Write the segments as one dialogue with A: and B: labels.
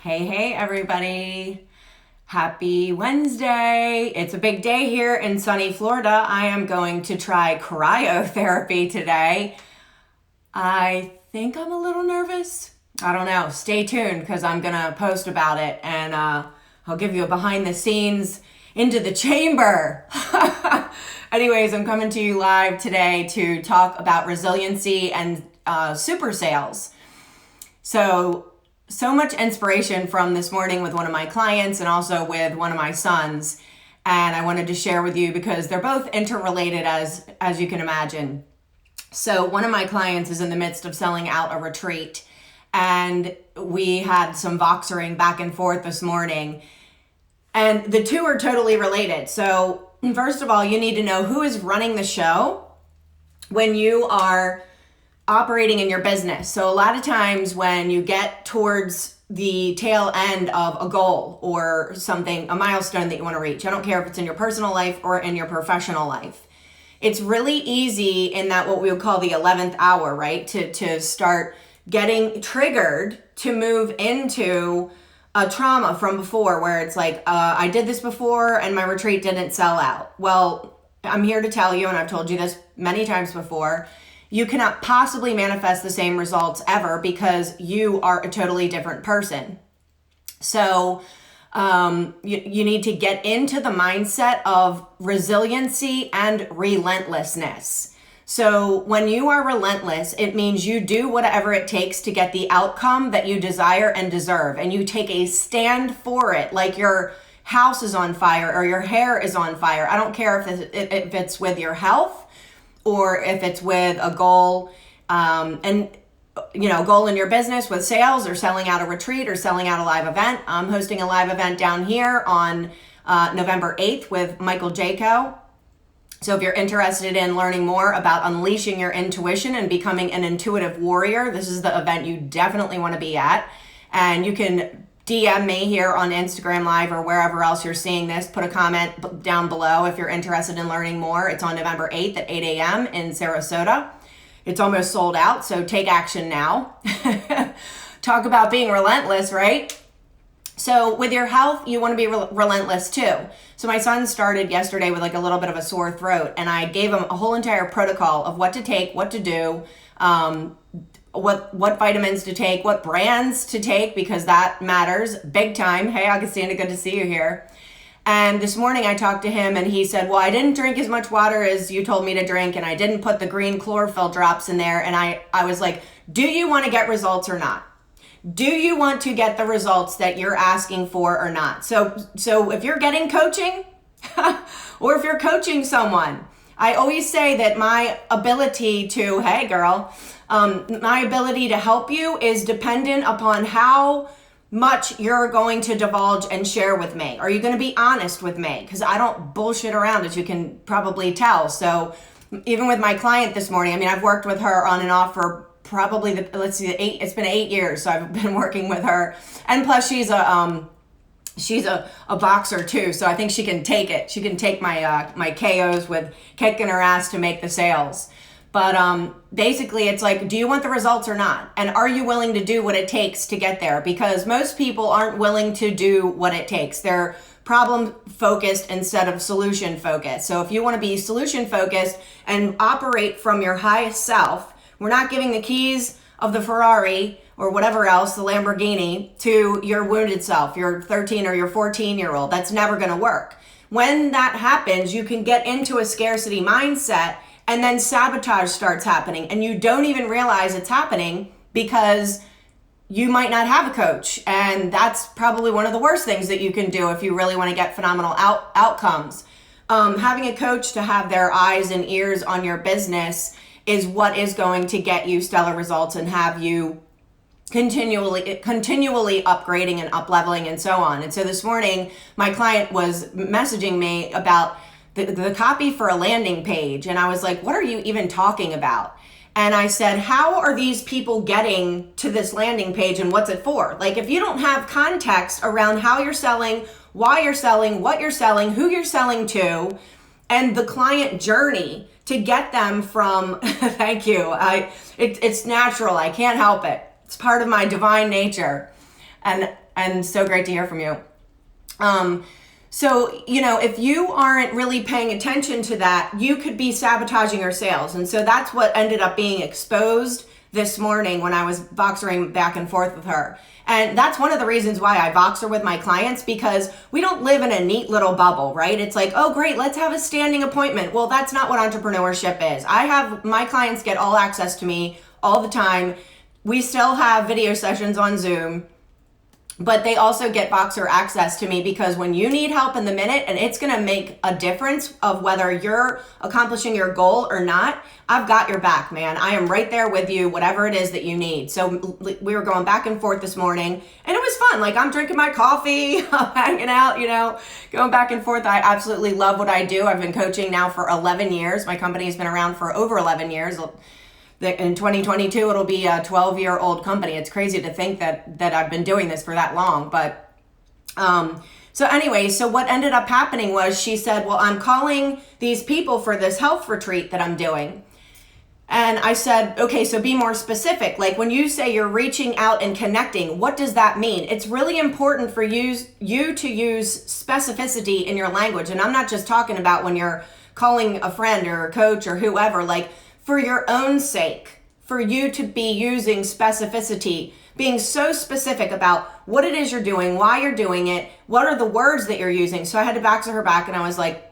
A: Hey, everybody. Happy Wednesday. It's a big day here in sunny Florida. I am going to try cryotherapy today. I think I'm a little nervous. I don't know. Stay tuned because I'm going to post about it and I'll give you a behind the scenes into the chamber. Anyways, I'm coming to you live today to talk about resiliency and super sales. So much inspiration from this morning with one of my clients and also with one of my sons. And I wanted to share with you because they're both interrelated as you can imagine. So one of my clients is in the midst of selling out a retreat. And we had some voxering back and forth this morning. And the two are totally related. So first of all, you need to know who is running the show when you are operating in your business. So a lot of times when you get towards the tail end of a goal or something, a milestone that you want to reach, I don't care if it's in your personal life or in your professional life, it's really easy in that what we would call the 11th hour, right? To start getting triggered to move into a trauma from before where it's like, I did this before and my retreat didn't sell out. Well, I'm here to tell you, and I've told you this many times before, you cannot possibly manifest the same results ever because you are a totally different person. So you need to get into the mindset of resiliency and relentlessness. So when you are relentless, it means you do whatever it takes to get the outcome that you desire and deserve. And you take a stand for it, like your house is on fire or your hair is on fire. I don't care if it's with your health or if it's with a goal, goal in your business with sales or selling out a retreat or selling out a live event. I'm hosting a live event down here on November 8th with Michael Jaco. So if you're interested in learning more about unleashing your intuition and becoming an intuitive warrior, this is the event you definitely want to be at. And you can DM me here on Instagram Live or wherever else you're seeing this. Put a comment down below if you're interested in learning more. It's on November 8th at 8 a.m. in Sarasota. It's almost sold out, so take action now. Talk about being relentless, right? So with your health, you want to be relentless too. So my son started yesterday with like a little bit of a sore throat, and I gave him a whole entire protocol of what to take, what to do, what vitamins to take, what brands to take, because that matters big time. Hey, Augustina, good to see you here. And this morning I talked to him and he said, well, I didn't drink as much water as you told me to drink, and I didn't put the green chlorophyll drops in there. And I was like, do you want to get results or not? Do you want to get the results that you're asking for or not? So if you're getting coaching or if you're coaching someone, I always say that my ability to, hey girl, my ability to help you is dependent upon how much you're going to divulge and share with me. Are you going to be honest with me? Because I don't bullshit around, as you can probably tell. So even with my client this morning, I mean, I've worked with her on and off for probably it's been 8 years. So I've been working with her. And plus she's a boxer too, so I think she can take it. She can take my KOs with kicking her ass to make the sales. But basically it's like, do you want the results or not? And are you willing to do what it takes to get there? Because most people aren't willing to do what it takes. They're problem focused instead of solution focused. So if you want to be solution focused and operate from your highest self, we're not giving the keys of the Ferrari or whatever else, the Lamborghini, to your wounded self, your 13 or your 14-year-old. That's never going to work. When that happens, you can get into a scarcity mindset and then sabotage starts happening. And you don't even realize it's happening because you might not have a coach. And that's probably one of the worst things that you can do if you really want to get phenomenal outcomes. Having a coach to have their eyes and ears on your business is what is going to get you stellar results and have you continually upgrading and up leveling and so on. And so this morning, my client was messaging me about the copy for a landing page. And I was like, what are you even talking about? And I said, how are these people getting to this landing page and what's it for? Like, if you don't have context around how you're selling, why you're selling, what you're selling, who you're selling to, and the client journey to get them from, thank you, it's natural, I can't help it. It's part of my divine nature. And and so great to hear from you. So, if you aren't really paying attention to that, you could be sabotaging your sales. And so that's what ended up being exposed this morning when I was boxering back and forth with her. And that's one of the reasons why I boxer with my clients, because we don't live in a neat little bubble, right? It's like, oh, great, let's have a standing appointment. Well, that's not what entrepreneurship is. My clients get all access to me all the time. We still have video sessions on Zoom, but they also get boxer access to me, because when you need help in the minute, and it's going to make a difference of whether you're accomplishing your goal or not, I've got your back, man. I am right there with you, whatever it is that you need. So we were going back and forth this morning, and it was fun. Like, I'm drinking my coffee, I'm hanging out, going back and forth. I absolutely love what I do. I've been coaching now for 11 years. My company has been around for over 11 years. In 2022, it'll be a 12-year-old company. It's crazy to think that I've been doing this for that long. But so anyway, so what ended up happening was she said, well, I'm calling these people for this health retreat that I'm doing. And I said, okay, so be more specific. Like, when you say you're reaching out and connecting, what does that mean? It's really important for you to use specificity in your language. And I'm not just talking about when you're calling a friend or a coach or whoever, like, for your own sake, for you to be using specificity, being so specific about what it is you're doing, why you're doing it, what are the words that you're using. So I had to box her back, and I was like,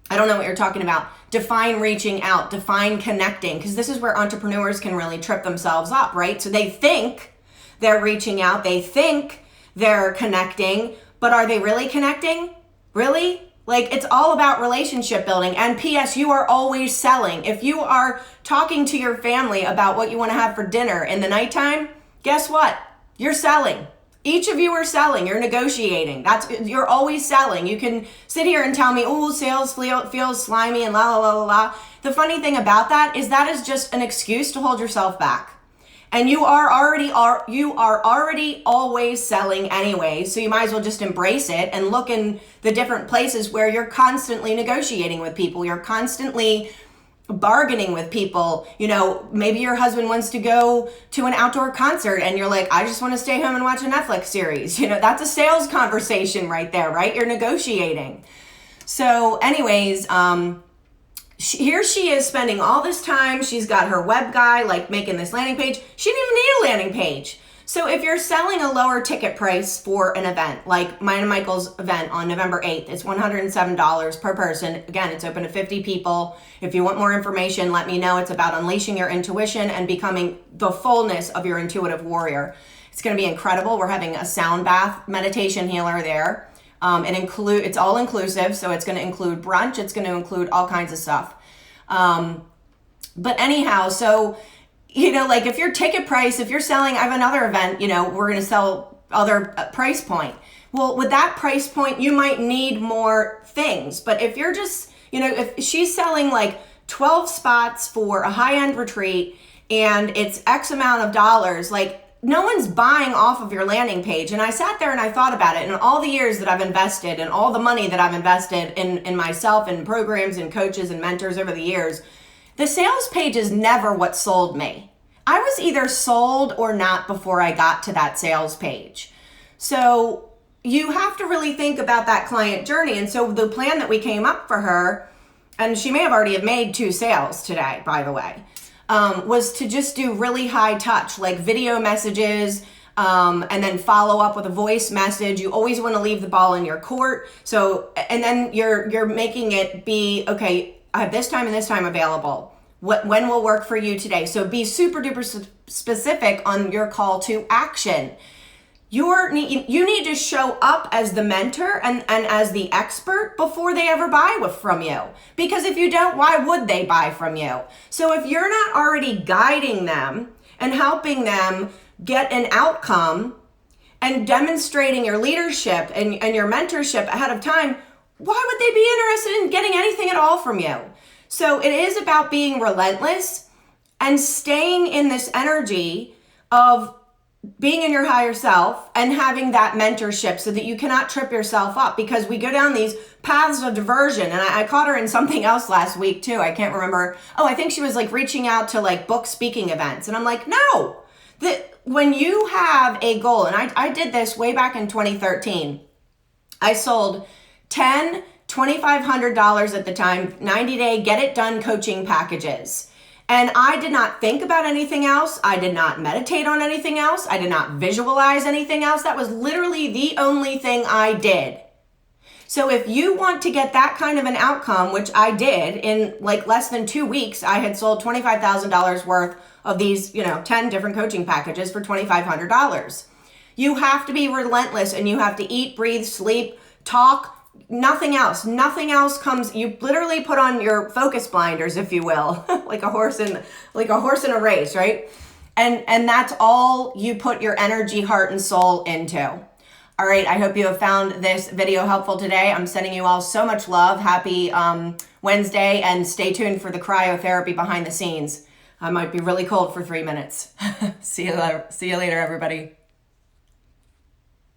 A: I don't know what you're talking about. Define reaching out, define connecting, because this is where entrepreneurs can really trip themselves up, right? So they think they're reaching out, they think they're connecting, but are they really connecting? Really? Like, it's all about relationship building. And P.S., you are always selling. If you are talking to your family about what you want to have for dinner in the nighttime, guess what? You're selling. Each of you are selling. You're negotiating. You're always selling. You can sit here and tell me, oh, sales feels slimy and la, la, la, la, la. The funny thing about that is just an excuse to hold yourself back. And you are already always selling anyway, so you might as well just embrace it and look in the different places where you're constantly negotiating with people. You're constantly bargaining with people. Maybe your husband wants to go to an outdoor concert and you're like, I just want to stay home and watch a Netflix series. That's a sales conversation right there, right? You're negotiating. So anyways, here she is spending all this time. She's got her web guy, like, making this landing page. She didn't even need a landing page. So if you're selling a lower ticket price for an event, like mine and Michael's event on November 8th, it's $107 per person. Again, it's open to 50 people. If you want more information, let me know. It's about unleashing your intuition and becoming the fullness of your intuitive warrior. It's going to be incredible. We're having a sound bath meditation healer there. It's all inclusive, so it's going to include brunch. It's going to include all kinds of stuff. But anyhow, so, like, if your ticket price, if you're selling, I have another event, we're going to sell other price point. Well, with that price point, you might need more things. But if you're just, if she's selling like 12 spots for a high-end retreat and it's X amount of dollars, like, no one's buying off of your landing page. And I sat there and I thought about it, and all the years that I've invested and all the money that I've invested in myself and programs and coaches and mentors over the years, the sales page is never what sold me. I was either sold or not before I got to that sales page. So you have to really think about that client journey. And so the plan that we came up for her, and she may have already have made 2 sales today, by the way, was to just do really high touch, like video messages, and then follow up with a voice message. You always want to leave the ball in your court. So, and then you're making it be, okay, I have this time and this time available. When will work for you today? So be super duper specific on your call to action. You need to show up as the mentor and as the expert before they ever buy from you. Because if you don't, why would they buy from you? So if you're not already guiding them and helping them get an outcome and demonstrating your leadership and your mentorship ahead of time, why would they be interested in getting anything at all from you? So it is about being relentless and staying in this energy of being in your higher self and having that mentorship so that you cannot trip yourself up, because we go down these paths of diversion. And I caught her in something else last week too. I can't remember. Oh, I think she was like reaching out to like book speaking events. And I'm like, no, When you have a goal, and I did this way back in 2013, I sold 10 $2,500 at the time, 90-day get it done coaching packages. And I did not think about anything else. I did not meditate on anything else. I did not visualize anything else. That was literally the only thing I did. So if you want to get that kind of an outcome, which I did in like less than 2 weeks, I had sold $25,000 worth of these, 10 different coaching packages for $2,500. You have to be relentless, and you have to eat, breathe, sleep, talk. Nothing else. Nothing else comes. You literally put on your focus blinders, if you will, like a horse in a race, right? And that's all you put your energy, heart, and soul into. All right. I hope you have found this video helpful today. I'm sending you all so much love. Happy Wednesday, and stay tuned for the cryotherapy behind the scenes. I might be really cold for 3 minutes. See you later, everybody.